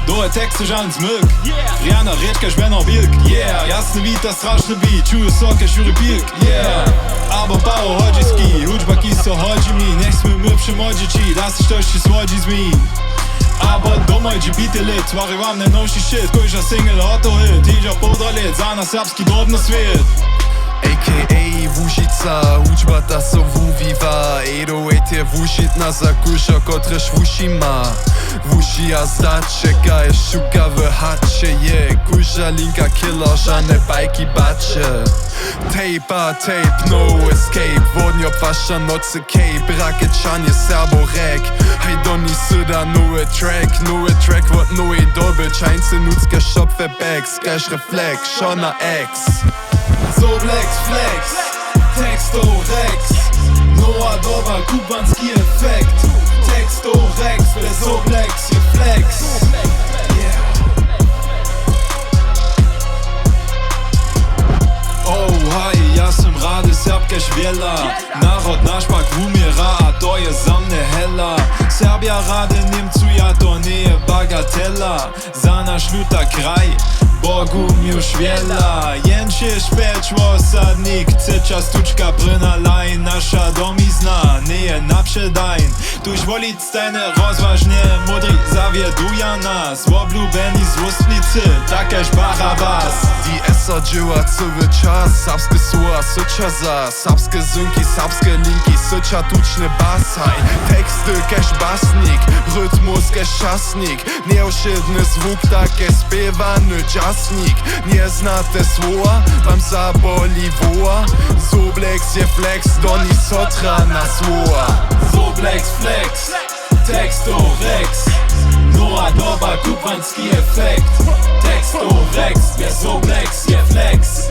Dołhe teksty, žadyn, zmylk. Rjana, Beno Bělk. Jasny wita, strašny čuju, Jurij Pilk. Abo Pawoł Hodźijski, Hudźba kiso hodzi mi. Njech sme my přemodži ci, da si štož ci słodzi wzmi. Abo domoj, bite lit, stvari vam najnovši shit. Kojža single, auto hit, tiđa podra lit, za na srpski drobno svijet. A.k.a. Łužica, hudźba ta so wuwiwa. 808 je wužitna za kužo, kotrež wuši ma. Wuši a zdačeka je šuka v hače je. Kuža linka killer, žane bajki bače. Tape, no escape. Vodnji opvaša noce cape. Rakečanje serborek. Hajdoni syda, nowe track od Nowej Doby. Čajnce nutske šopfe back. Skreš refleks, šona X. Soblex, flex, teksto rex. Nowa Doba, kubanski efekt. Teksto rex, bez Soblex je flex. Oh, haj, ja sam rady serbke žvjela. Narod naš pak umira, a to je za mne hela. Serbia rade Nemcuja, to nie je bagatela. Za naš luta kraj Bogu mi już wiela. Jęcie szpeć osadnik, cecha stuczka pryna lajn. Nasza domizna nie je naprzedajn. Tuż wolic stajne rozważnie, młodzi zawieduja nas. Oblubeni z Łužicy, takeż Barabas. Die Esser dzieła cały czas. Serbskie słowa sycia za. Serbskie zynki, serbskie linki, sycia tuczny basaj. Teksty keś basnik, rytmus keś czasnik. Nieuszydny zwuk, takie śpiewany jasnik. Nie zna te słowa, wam zaboli woła. Soblex je flex, doni sotra na słowa. Soblex, flex, teksto rex. Nowa Doba, kubanski efekt. Teksto rex, bez Soblex je flex.